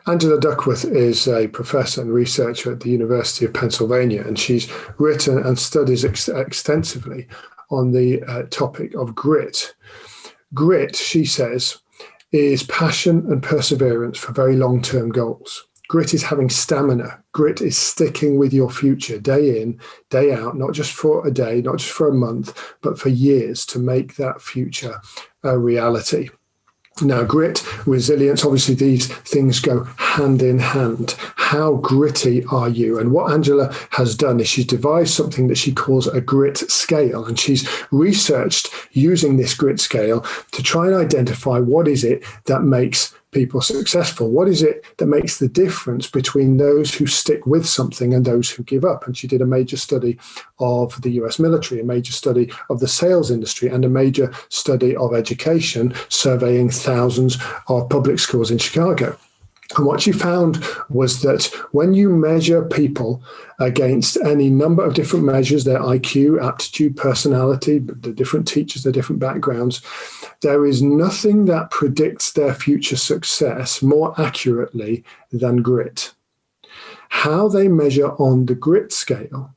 Angela Duckworth is a professor and researcher at the University of Pennsylvania, and she's written and studies extensively on the topic of grit. Grit, she says, is passion and perseverance for very long-term goals. Grit is having stamina. Grit is sticking with your future day in, day out, not just for a day, not just for a month, but for years to make that future a reality. Now, grit, resilience, obviously these things go hand in hand. How gritty are you? And what Angela has done is she's devised something that she calls a grit scale. And she's researched using this grit scale to try and identify what is it that makes people successful. What is it that makes the difference between those who stick with something and those who give up? And she did a major study of the US military, a major study of the sales industry, and a major study of education, surveying thousands of public schools in Chicago. And what she found was that when you measure people against any number of different measures, their IQ, aptitude, personality, the different teachers, their different backgrounds, there is nothing that predicts their future success more accurately than grit. How they measure on the grit scale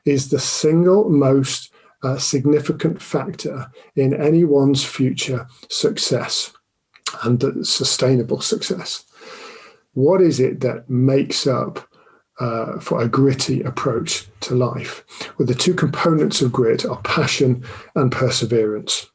is the single most significant factor in anyone's future success and sustainable success. What is it that makes up for a gritty approach to life? Well, the two components of grit are passion and perseverance.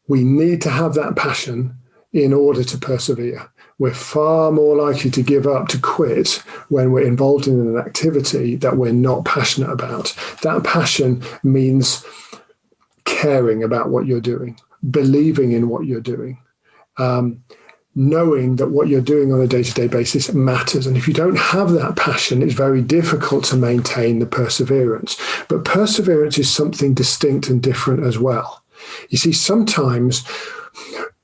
We need to have that passion in order to persevere. We're far more likely to give up, to quit, when we're involved in an activity that we're not passionate about. That passion means caring about what you're doing, believing in what you're doing, knowing that what you're doing on a day-to-day basis matters. And if you don't have that passion, it's very difficult to maintain the perseverance. But perseverance is something distinct and different as well. You see, sometimes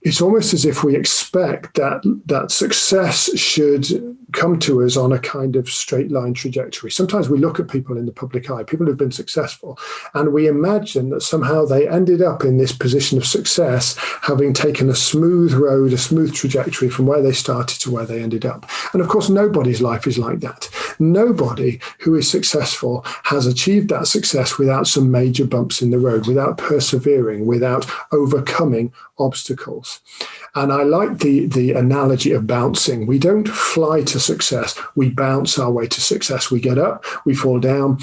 it's almost as if we expect that success should come to us on a kind of straight line trajectory. Sometimes we look at people in the public eye, people who've been successful, and we imagine that somehow they ended up in this position of success, having taken a smooth road, a smooth trajectory from where they started to where they ended up. And of course, nobody's life is like that. Nobody who is successful has achieved that success without some major bumps in the road, without persevering, without overcoming obstacles. And I like the analogy of bouncing. We don't fly to success. We bounce our way to success. We get up, we fall down,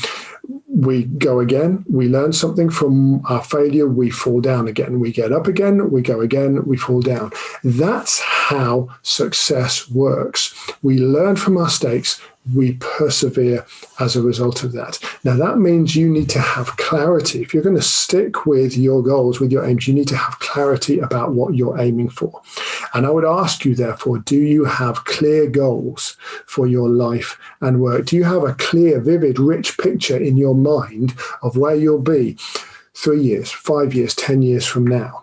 we go again, we learn something from our failure, we fall down again, we get up again, we go again, we fall down. That's how success works. We learn from our mistakes, we persevere as a result of that. Now, that means you need to have clarity. If you're going to stick with your goals, with your aims, you need to have clarity about what you're aiming for. And I would ask you, therefore, do you have clear goals for your life and work? Do you have a clear, vivid, rich picture in your mind of where you'll be 3 years, 5 years, 10 years from now?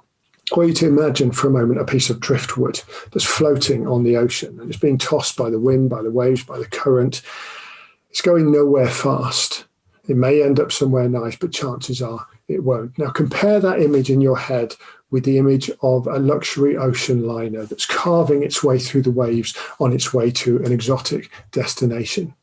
I want you to imagine for a moment a piece of driftwood that's floating on the ocean, and it's being tossed by the wind, by the waves, by the current. It's going nowhere fast. It may end up somewhere nice, but chances are it won't. Now compare that image in your head with the image of a luxury ocean liner that's carving its way through the waves on its way to an exotic destination.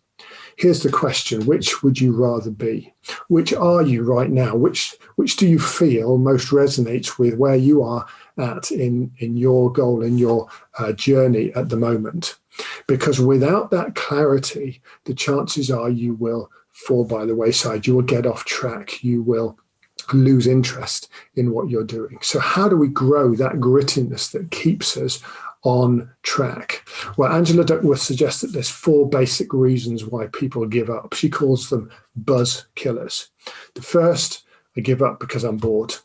Here's the question: which would you rather be? Which are you right now? Which do you feel most resonates with where you are at in your goal, in your journey at the moment? Because without that clarity, the chances are you will fall by the wayside. You will get off track. You will lose interest in what you're doing. So how do we grow that grittiness that keeps us on track? Well, Angela Duckworth suggests that there's 4 basic reasons why people give up. She calls them buzz killers. The first, I give up because I'm bored.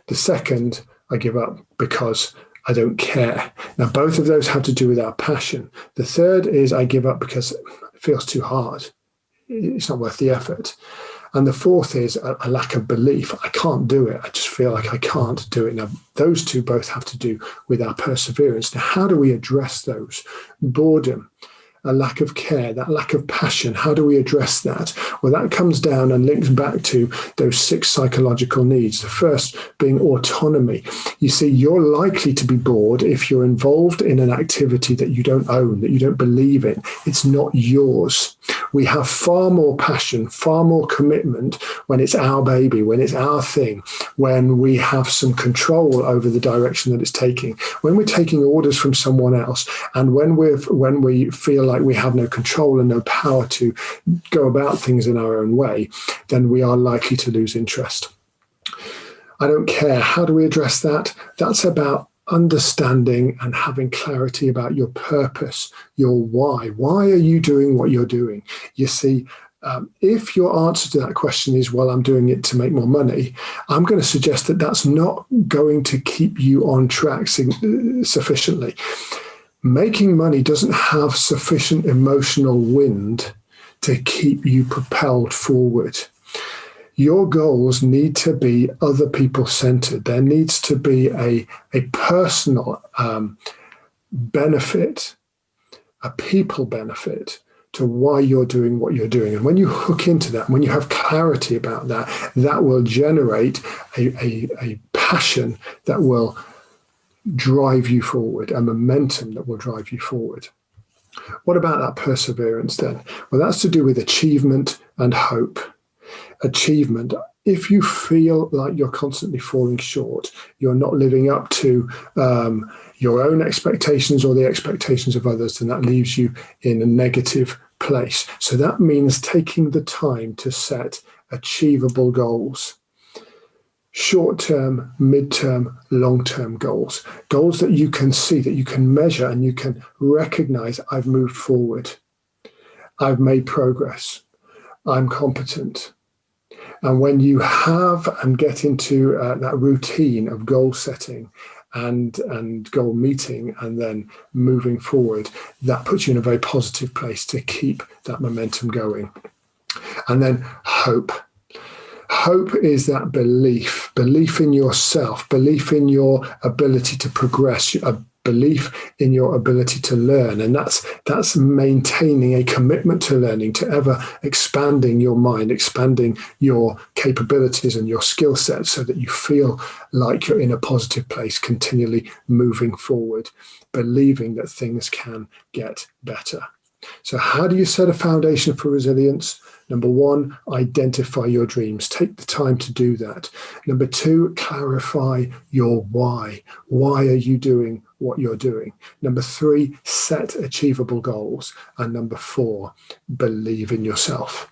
The second, I give up because I don't care. Now, both of those have to do with our passion. The third is I give up because it feels too hard. It's not worth the effort. And the fourth is a lack of belief. I can't do it. I just feel like I can't do it. Now, those two both have to do with our perseverance. Now, how do we address those? Boredom, a lack of care, that lack of passion. How do we address that? Well, that comes down and links back to those 6 psychological needs. The first being autonomy. You see, you're likely to be bored if you're involved in an activity that you don't own, that you don't believe in. It's not yours. We have far more passion, far more commitment when it's our baby, when it's our thing, when we have some control over the direction that it's taking, when we're taking orders from someone else, and when we feel like we have no control and no power to go about things in our own way, then we are likely to lose interest. I don't care. How do we address that? That's about understanding and having clarity about your purpose, your why. Why are you doing what you're doing? You see, if your answer to that question is, well, I'm doing it to make more money, I'm going to suggest that that's not going to keep you on track sufficiently. Making money doesn't have sufficient emotional wind to keep you propelled forward. Your goals need to be other people centered. There needs to be a personal benefit, a people benefit to why you're doing what you're doing. And when you hook into that, when you have clarity about that, that will generate a passion that will drive you forward, a momentum that will drive you forward. What about that perseverance then? Well, that's to do with achievement and hope. Achievement. If you feel like you're constantly falling short, you're not living up to your own expectations or the expectations of others, then that leaves you in a negative place. So that means taking the time to set achievable goals. Short-term, mid-term, long-term goals. Goals that you can see, that you can measure, and you can recognize, I've moved forward. I've made progress. I'm competent. And when you have and get into that routine of goal setting and goal meeting and then moving forward, that puts you in a very positive place to keep that momentum going. And then hope. Hope is that belief in yourself, belief in your ability to progress, a belief in your ability to learn. And that's maintaining a commitment to learning, to ever expanding your mind, expanding your capabilities and your skill sets so that you feel like you're in a positive place, continually moving forward, believing that things can get better. So how do you set a foundation for resilience? Number one, identify your dreams. Take the time to do that. Number two, clarify your why. Why are you doing what you're doing? Number three, set achievable goals. And number four, believe in yourself.